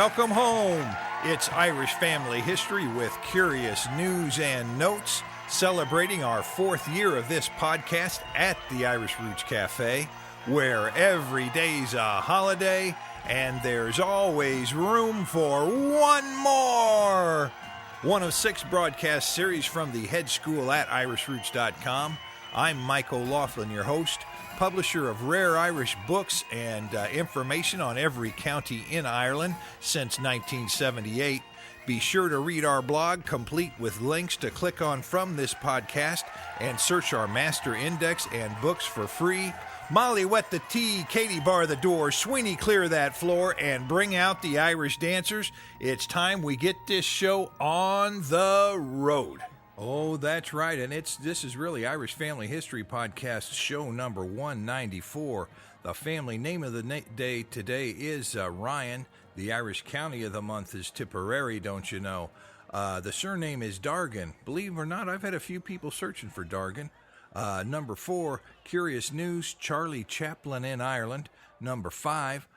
Welcome home. It's Irish Family History with curious news and notes, celebrating our 4th year of this podcast at the Irish Roots Cafe, where every day's a holiday and there's always room for one more. One of 6 broadcast series from the head school at irishroots.com. I'm Mike OLaughlin, your host, publisher of rare Irish books and information on every county in Ireland since 1978. Be sure to read our blog, complete with links to click on from this podcast, and search our master index and books for free. Molly, wet the tea, Katie, bar the door, Sweeney, clear that floor, and bring out the Irish dancers. It's time we get this show on the road. Oh, that's right, and this is really Irish Family History Podcast, show number 194. The family name of the day today is Ryan. The Irish county of the month is Tipperary, don't you know? The surname is Dargan. Believe it or not, I've had a few people searching for Dargan. Number 4, curious news, Charlie Chaplin in Ireland. Number 5,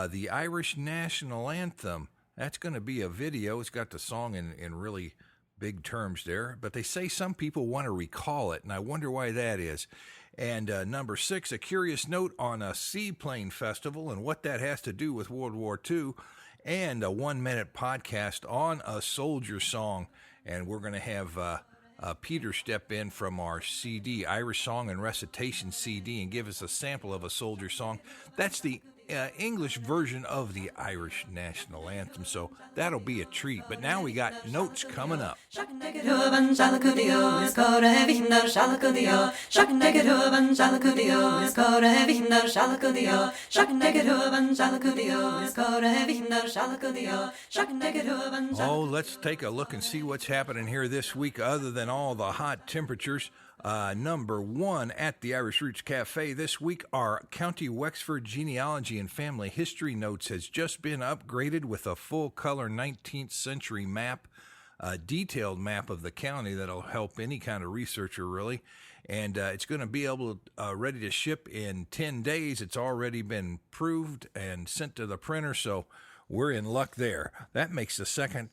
the Irish national anthem. That's going to be a video. It's got the song in really big terms there, but they say some people want to recall it, and I wonder why that is. And number 6, a curious note on a seaplane festival and what that has to do with World War II, and a 1-minute podcast on a soldier song. And we're going to have Peter step in from our CD, Irish Song and Recitation CD, and give us a sample of a soldier song. That's the English version of the Irish national anthem, so that'll be a treat. But now we got notes coming up. Oh, let's take a look and see what's happening here this week other than all the hot temperatures. Number 1 at the Irish Roots Cafe this week, our County Wexford Genealogy and Family History Notes has just been upgraded with a full-color 19th century map, a detailed map of the county that'll help any kind of researcher, really. And it's going to be ready to ship in 10 days. It's already been proved and sent to the printer, so we're in luck there. That makes the second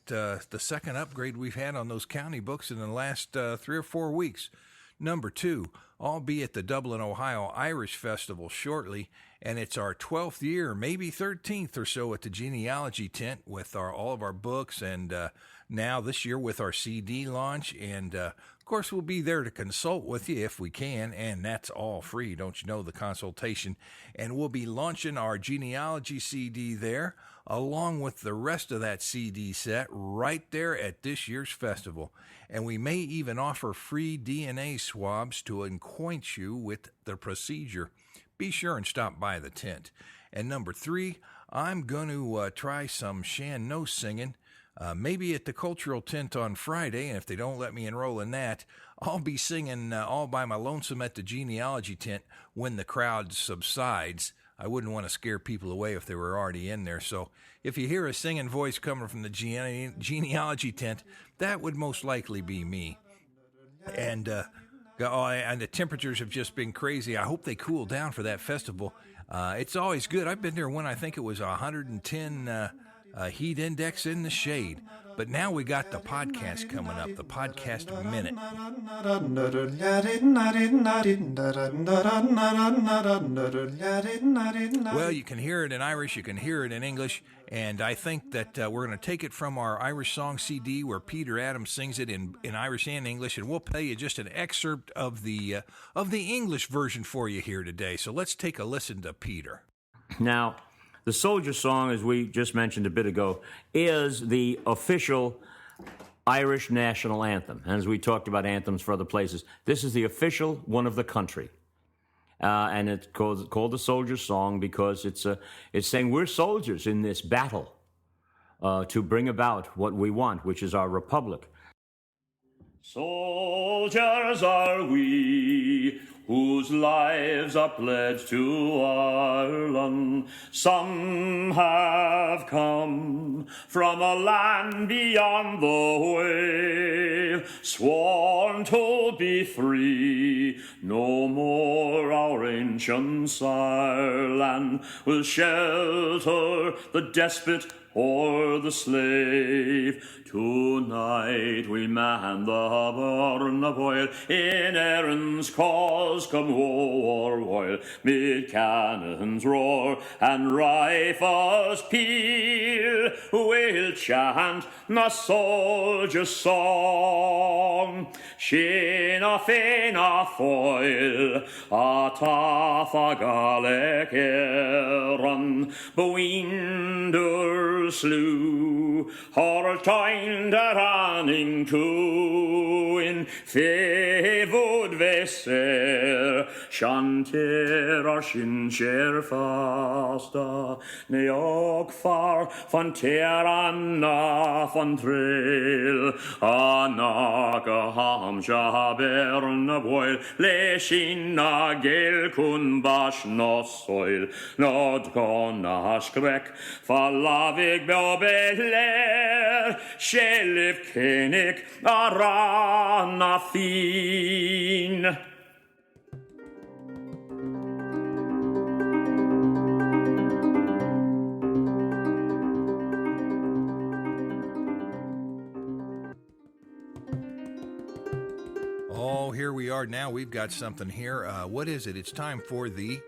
upgrade we've had on those county books in the last 3 or 4 weeks. Number 2, I'll be at the Dublin, Ohio Irish Festival shortly, and it's our 12th year, maybe 13th or so at the Genealogy tent with all of our books, and now this year with our CD launch. And of course, we'll be there to consult with you if we can, and that's all free, don't you know, the consultation. And we'll be launching our Genealogy CD there, along with the rest of that CD set right there at this year's festival. And we may even offer free DNA swabs to acquaint you with the procedure. Be sure and stop by the tent. And number 3, I'm going to try some Shan-No singing, maybe at the cultural tent on Friday, and if they don't let me enroll in that, I'll be singing all by my lonesome at the Genealogy tent when the crowd subsides. I wouldn't want to scare people away if they were already in there. So if you hear a singing voice coming from the genealogy tent, that would most likely be me. And the temperatures have just been crazy. I hope they cool down for that festival. It's always good. I've been there when I think it was 110 heat index in the shade. But now we got the podcast coming up, the Podcast Minute. Well, you can hear it in Irish, you can hear it in English, and I think that we're going to take it from our Irish song CD where Peter Adams sings it in Irish and English, and we'll play you just an excerpt of the English version for you here today. So let's take a listen to Peter. Now, the soldier song, as we just mentioned a bit ago, is the official Irish national anthem. And as we talked about anthems for other places, this is the official one of the country. And it's called the soldier song because it's saying we're soldiers in this battle to bring about what we want, which is our republic. Soldiers are we, whose lives are pledged to Ireland. Some have come from a land beyond the wave, sworn to be free. No more our ancient sire land will shelter the despot or the slave. Tonight we man the burn of oil, in Erin's cause come war while, mid cannons roar and rifles peal, we'll chant the soldier's song. Shinna Féinna Foil, ataf a Gaelic Éireann, Bwinder slew, Hortain der Anning too, in Fevod Vesser, Shantir ar sin share fasta, Neog far van Teranna van Trail, Anaga ham Jabern boil, Leshin a gel kun bash no soil, Nod kon a skrek, Falavig beobel, Shelif kenik a rana fin. Oh, here we are now. We've got something here. What is it? It's time for the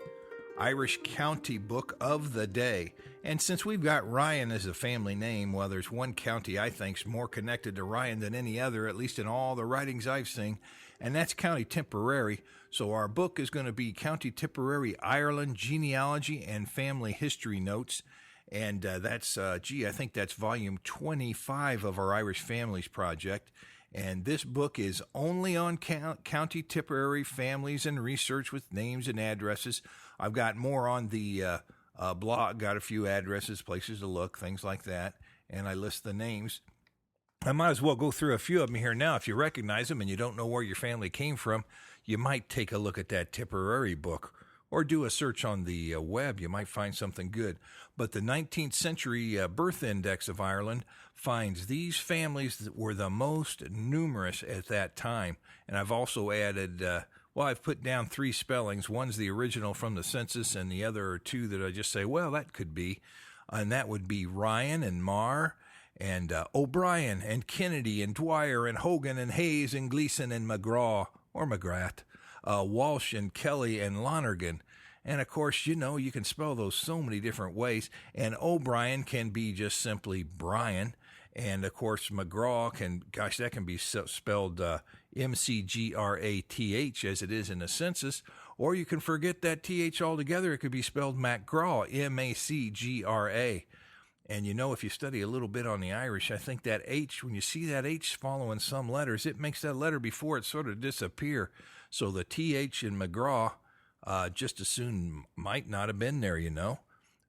Irish County Book of the Day. And since we've got Ryan as a family name, well, there's one county I think's more connected to Ryan than any other, at least in all the writings I've seen, and that's County Tipperary. So our book is going to be County Tipperary, Ireland, Genealogy and Family History Notes. And that's, I think that's volume 25 of our Irish Families Project. And this book is only on County Tipperary families and research with names and addresses. I've got more on the blog, got a few addresses, places to look, things like that, and I list the names. I might as well go through a few of them here now. If you recognize them and you don't know where your family came from, you might take a look at that Tipperary book or do a search on the web. You might find something good. But the 19th century birth index of Ireland finds these families that were the most numerous at that time. And I've also added, I've put down 3 spellings. One's the original from the census, and the other are 2 that I just say, well, that could be. And that would be Ryan and Marr, and O'Brien and Kennedy and Dwyer and Hogan and Hayes and Gleason and McGraw, or McGrath, Walsh and Kelly and Lonergan. And, of course, you know, you can spell those so many different ways. And O'Brien can be just simply Brian. And, of course, McGraw that can be spelled M-C-G-R-A-T-H as it is in the census. Or you can forget that T-H altogether. It could be spelled MacGraw, M-A-C-G-R-A. And, you know, if you study a little bit on the Irish, I think that H, when you see that H following some letters, it makes that letter before it sort of disappear. So the TH in McGraw just as soon might not have been there, you know,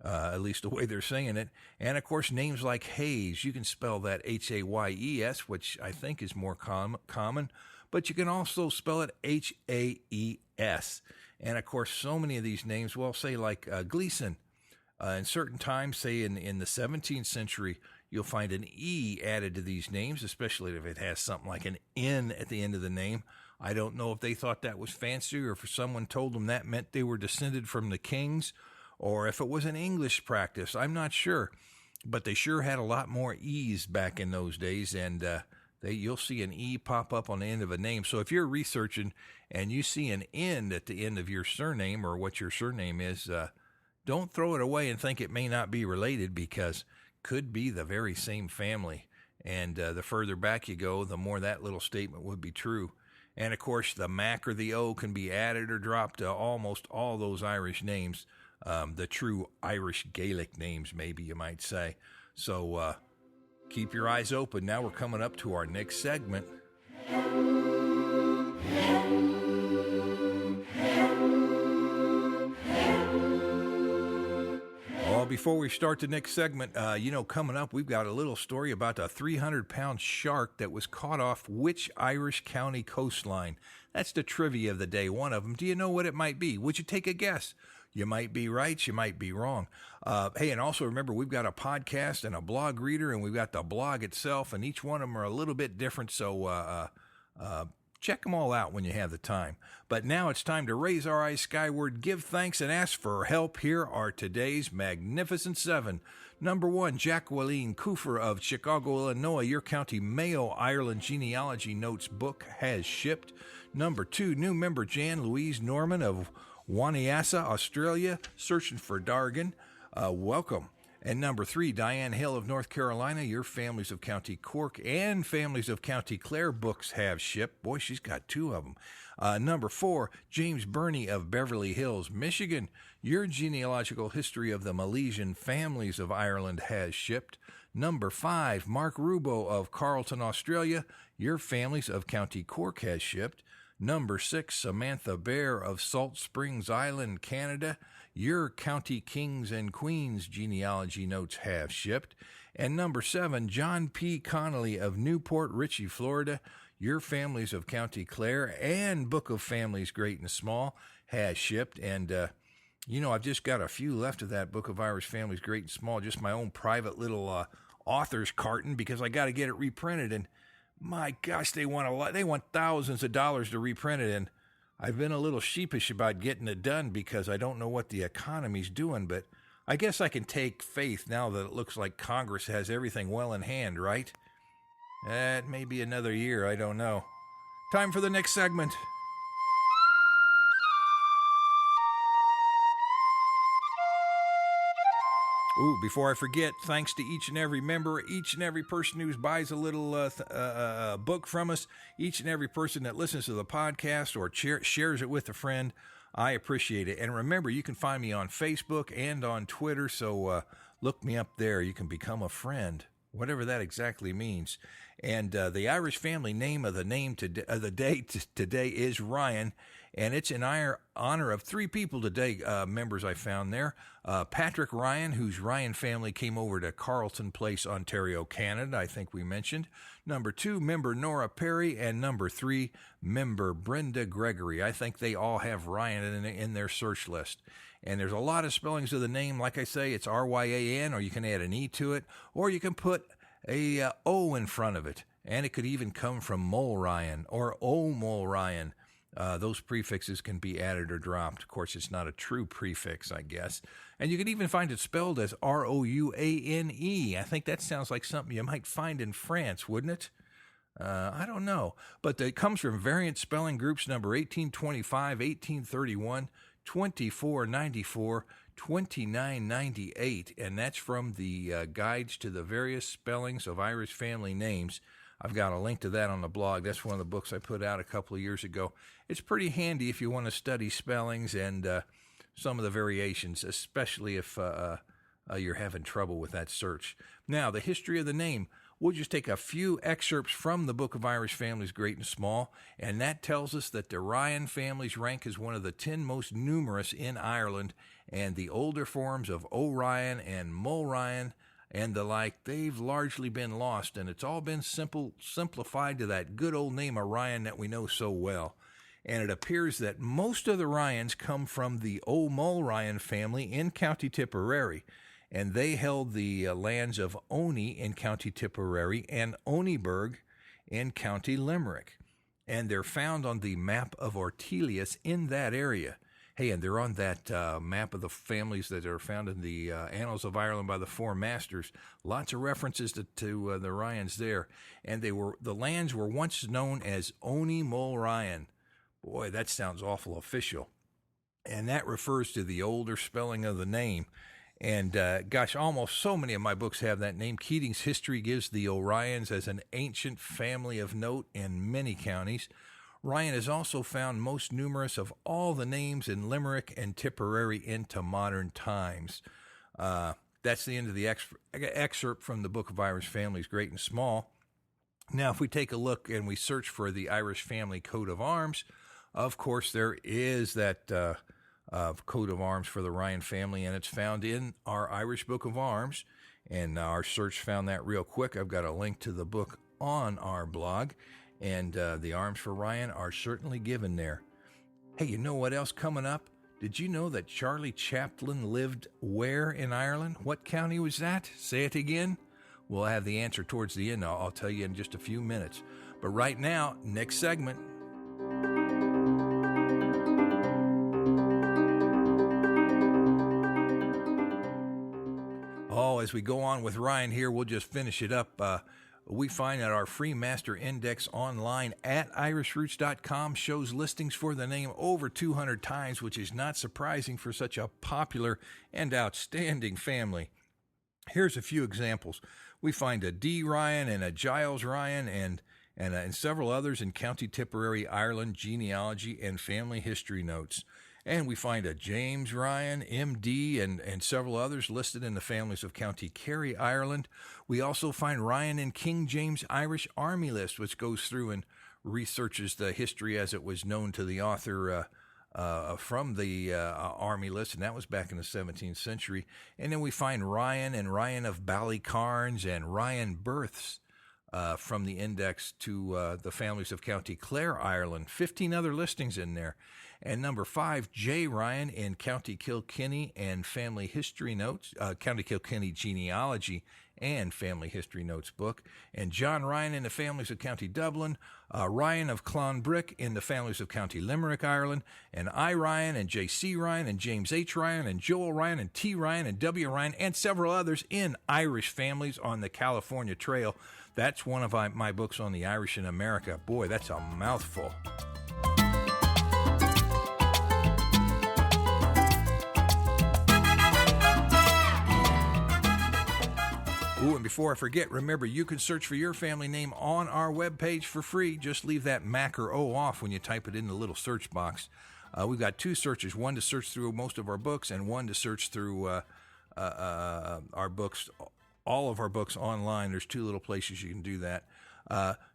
at least the way they're saying it. And, of course, names like Hayes, you can spell that H-A-Y-E-S, which I think is more common, but you can also spell it H-A-E-S. And, of course, so many of these names, well, say like Gleason. In certain times, say in the 17th century, you'll find an E added to these names, especially if it has something like an N at the end of the name. I don't know if they thought that was fancy or if someone told them that meant they were descended from the kings or if it was an English practice. I'm not sure. But they sure had a lot more E's back in those days, and you'll see an E pop up on the end of a name. So if you're researching and you see an N at the end of your surname or what your surname is, don't throw it away and think it may not be related, because could be the very same family. And the further back you go, the more that little statement would be true. And, of course, the Mac or the O can be added or dropped to almost all those Irish names, the true Irish Gaelic names, maybe you might say. So keep your eyes open. Now we're coming up to our next segment. Well, before we start the next segment, coming up, we've got a little story about a 300-pound shark that was caught off which Irish county coastline. That's the trivia of the day, one of them. Do you know what it might be? Would you take a guess? You might be right, you might be wrong. Hey, and also remember, we've got a podcast and a blog reader, and we've got the blog itself, and each one of them are a little bit different, so Check them all out when you have the time. But now it's time to raise our eyes skyward, give thanks, and ask for help. Here are today's Magnificent Seven. Number 1, Jacqueline Coofer of Chicago, Illinois. Your County Mayo, Ireland Genealogy Notes book has shipped. Number 2, new member Jan Louise Norman of Waniasa, Australia, searching for Dargan. Welcome. And number 3, Diane Hill of North Carolina. Your Families of County Cork and Families of County Clare books have shipped. Boy, she's got 2 of them. Number 4, James Burney of Beverly Hills, Michigan. Your Genealogical History of the Milesian Families of Ireland has shipped. Number 5, Mark Rubo of Carleton, Australia. Your Families of County Cork has shipped. Number 6, Samantha Bear of Salt Springs Island, Canada. Your County Kings and Queens Genealogy Notes have shipped. And number 7, John P. Connolly of Newport Richey, Florida. Your Families of County Clare and Book of Families Great and Small has shipped. And, I've just got a few left of that Book of Irish Families Great and Small, just my own private little author's carton, because I got to get it reprinted. And my gosh, they want a lot. They want thousands of dollars to reprint it. And I've been a little sheepish about getting it done because I don't know what the economy's doing, but I guess I can take faith now that it looks like Congress has everything well in hand, right? It may be another year, I don't know. Time for the next segment. Ooh, before I forget, thanks to each and every member, each and every person who buys a little book from us, each and every person that listens to the podcast or shares it with a friend. I appreciate it. And remember, you can find me on Facebook and on Twitter, so look me up there. You can become a friend, whatever that exactly means. And the Irish family name of the day today is Ryan, and it's in honor of 3 people today, members I found there. Patrick Ryan, whose Ryan family came over to Carleton Place, Ontario, Canada, I think we mentioned. Number 2, member Nora Perry, and number 3, member Brenda Gregory. I think they all have Ryan in their search list. And there's a lot of spellings of the name. Like I say, it's R-Y-A-N, or you can add an E to it, or you can put a O in front of it. And it could even come from Mole Ryan or O Mole Ryan. Those prefixes can be added or dropped. Of course, it's not a true prefix, I guess. And you can even find it spelled as R-O-U-A-N-E. I think that sounds like something you might find in France, wouldn't it? I don't know. But it comes from variant spelling groups number 1825, 1831, 2494, 2998, and that's from the Guides to the Various Spellings of Irish Family Names. I've got a link to that on the blog. That's one of the books I put out a couple of years ago. It's pretty handy if you want to study spellings and some of the variations, especially if you're having trouble with that search. Now, the history of the name. We'll just take a few excerpts from the Book of Irish Families Great and Small, and that tells us that the Ryan families rank as one of the 10 most numerous in Ireland, and the older forms of O'Ryan and Mulryan and the like, they've largely been lost, and it's all been simplified to that good old name of Ryan that we know so well. And it appears that most of the Ryans come from the O'Mulryan family in County Tipperary, and they held the lands of Oney in County Tipperary and Oneyburg in County Limerick. And they're found on the map of Ortelius in that area. Hey, and they're on that map of the families that are found in the Annals of Ireland by the Four Masters. Lots of references to the Ryans there. And the lands were once known as Oney Mulryan. Boy, that sounds awful official. And that refers to the older spelling of the name. And gosh, almost so many of my books have that name. Keating's History gives the O'Ryans as an ancient family of note in many counties. Ryan is also found most numerous of all the names in Limerick and Tipperary into modern times. That's the end of the excerpt from the Book of Irish Families, Great and Small. Now, if we take a look and we search for the Irish family coat of arms, of course, there is that coat of arms for the Ryan family, and it's found in our Irish Book of Arms. And our search found that real quick. I've got a link to the book on our blog. And the arms for Ryan are certainly given there. Hey, you know what else coming up? Did you know that Charlie Chaplin lived where in Ireland? What county was that? Say it again. We'll have the answer towards the end. I'll tell you in just a few minutes. But right now, next segment. as we go on with Ryan here, we'll just finish it up. We find that our free master index online at irishroots.com shows listings for the name over 200 times, which is not surprising for such a popular and outstanding family. Here's a few examples. We find a D. Ryan and a Giles Ryan and several others in County Tipperary, Ireland, genealogy and family history notes. And we find a James Ryan, M.D., and several others listed in the families of County Kerry, Ireland. We also find Ryan in King James Irish Army List, which goes through and researches the history as it was known to the author from the Army List, and that was back in the 17th century. And then we find Ryan and Ryan of Ballycarnes and Ryan Births from the index to the families of County Clare, Ireland. 15 other listings in there. And number 5, J. Ryan in County Kilkenny and Family History Notes, County Kilkenny Genealogy and Family History Notes book. And John Ryan in the families of County Dublin, Ryan of Clonbrick in the families of County Limerick, Ireland, and I. Ryan and J.C. Ryan and James H. Ryan and Joel Ryan and T. Ryan and W. Ryan and several others in Irish families on the California Trail. That's one of my books on the Irish in America. Boy, that's a mouthful. Ooh, and before I forget, remember, you can search for your family name on our webpage for free. Just leave that Mac or O off when you type it in the little search box. We've got 2 searches, one to search through most of our books and one to search through our books, all of our books online. There's 2 little places you can do that.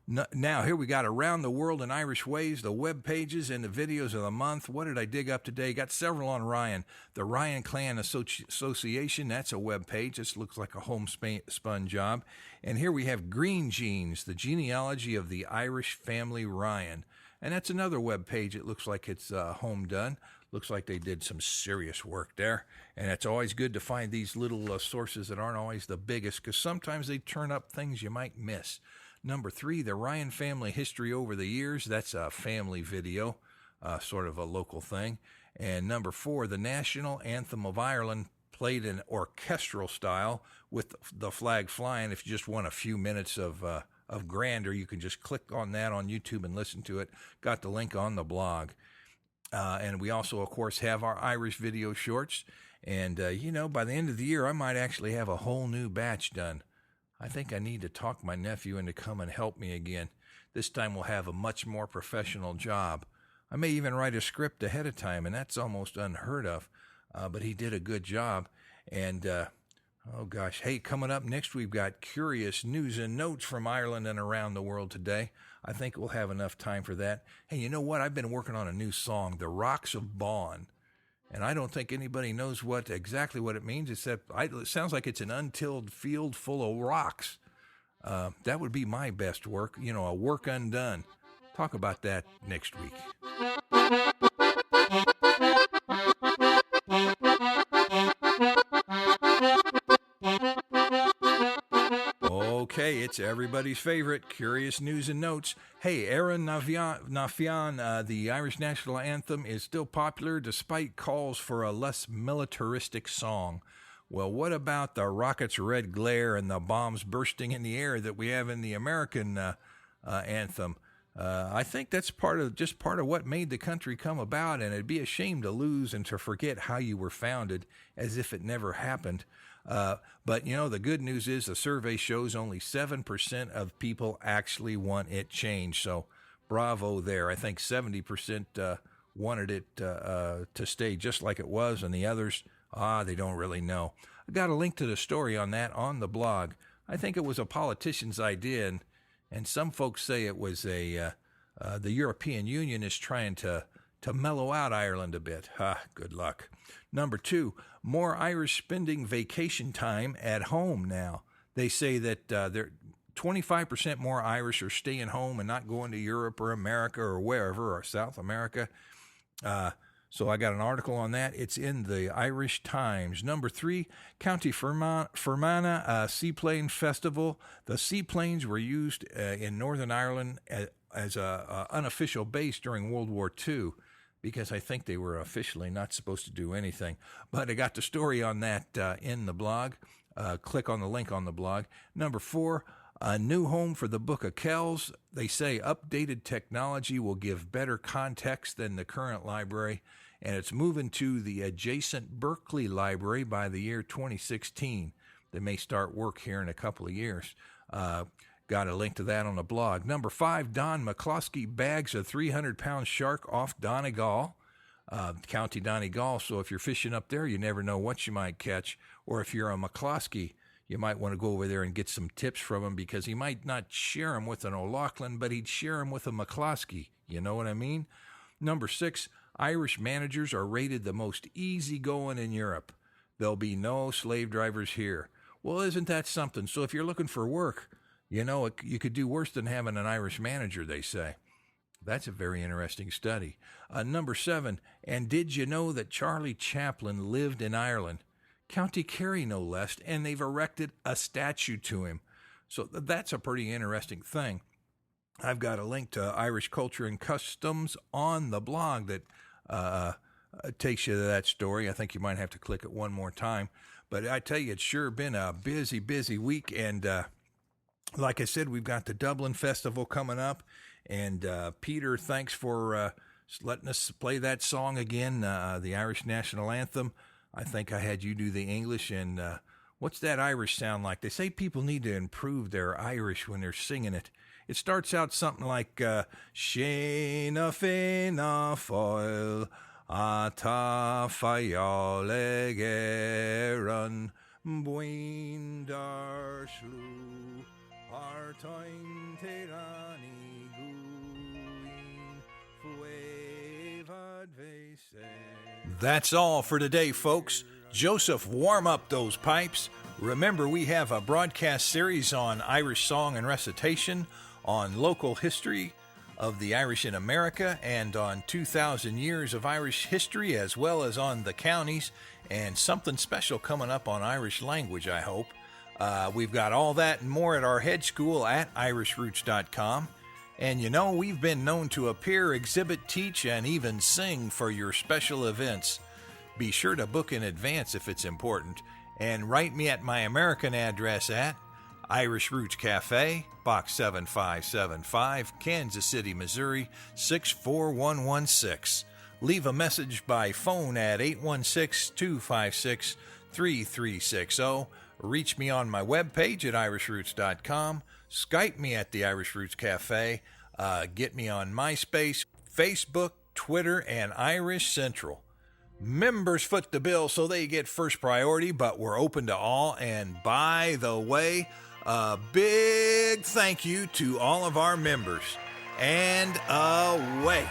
Now, here we got Around the World in Irish Ways, the web pages and the videos of the month. What did I dig up today? Got several on Ryan. The Ryan Clan Association, that's a web page. This looks like a homespun job. And here we have Green Genes, the genealogy of the Irish family Ryan. And that's another web page. It looks like it's home done. Looks like they did some serious work there. And it's always good to find these little sources that aren't always the biggest, because sometimes they turn up things you might miss. Number 3, the Ryan family history over the years. That's a family video, sort of a local thing. And number 4, the national anthem of Ireland, played in orchestral style with the flag flying. If you just want a few minutes of grandeur, you can just click on that on YouTube and listen to it. Got the link on the blog. And we also, of course, have our Irish video shorts. And, by the end of the year, I might actually have a whole new batch done. I think I need to talk my nephew into come and help me again. This time we'll have a much more professional job. I may even write a script ahead of time, and that's almost unheard of. But he did a good job. And, hey, coming up next, we've got curious news and notes from Ireland and around the world today. I think we'll have enough time for that. Hey, you know what? I've been working on a new song, The Rocks of Bawn. And I don't think anybody knows exactly what it means, except it sounds like it's an untilled field full of rocks. That would be my best work, a work undone. Talk about that next week. Okay, it's everybody's favorite, Curious News and Notes. Hey, Éireann na Fiann, the Irish national anthem, is still popular despite calls for a less militaristic song. Well, what about the rockets' red glare and the bombs bursting in the air that we have in the American anthem? I think that's part of what made the country come about, and it'd be a shame to lose and to forget how you were founded as if it never happened. But, the good news is the survey shows only 7% of people actually want it changed. So bravo there. I think 70% wanted it to stay just like it was, and the others, they don't really know. I got a link to the story on that on the blog. I think it was a politician's idea, and some folks say it was the European Union is trying to mellow out Ireland a bit. Good luck. Number 2, more Irish spending vacation time at home now. They say that 25% more Irish are staying home and not going to Europe or America or wherever, or South America. So I got an article on that. It's in the Irish Times. Number 3, County Fermanagh Seaplane Festival. The seaplanes were used in Northern Ireland as a unofficial base during World War II. because I think they were officially not supposed to do anything. But I got the story on that in the blog. Click on the link on the blog. Number 4, a new home for the Book of Kells. They say updated technology will give better context than the current library, and it's moving to the adjacent Berkeley Library by the year 2016. They may start work here in a couple of years. Got a link to that on the blog. Number 5, Don McCloskey bags a 300-pound shark off Donegal, County Donegal. So if you're fishing up there, you never know what you might catch. Or if you're a McCloskey, you might want to go over there and get some tips from him, because he might not share them with an OLaughlin, but he'd share them with a McCloskey. You know what I mean? Number 6, Irish managers are rated the most easygoing in Europe. There'll be no slave drivers here. Well, isn't that something? So if you're looking for work, you know, you could do worse than having an Irish manager, they say. That's a very interesting study. Number 7, and did you know that Charlie Chaplin lived in Ireland? County Kerry, no less, and they've erected a statue to him. So that's a pretty interesting thing. I've got a link to Irish Culture and Customs on the blog that takes you to that story. I think you might have to click it one more time. But I tell you, it's sure been a busy, busy week, and like I said, we've got the Dublin Festival coming up, and Peter, thanks for letting us play that song again, the Irish National Anthem. I think I had you do the English, and what's that Irish sound like? They say people need to improve their Irish when they're singing it. It starts out something like, Sheena Fina Foil, Ata Fayole Geran, Buin Dar Shlu. That's all for today, folks. Joseph, warm up those pipes. Remember, we have a broadcast series on Irish song and recitation, on local history of the Irish in America, and on 2,000 years of Irish history, as well as on the counties, and something special coming up on Irish language, I hope. We've got all that and more at our head school at irishroots.com. And you know, we've been known to appear, exhibit, teach, and even sing for your special events. Be sure to book in advance if it's important. And write me at my American address at Irish Roots Cafe, Box 7575, Kansas City, Missouri, 64116. Leave a message by phone at 816-256-3360. Reach me on my webpage at irishroots.com. Skype me at the Irish Roots Cafe. Get me on MySpace, Facebook, Twitter, and Irish Central. Members foot the bill so they get first priority, but we're open to all. And by the way, a big thank you to all of our members. And away.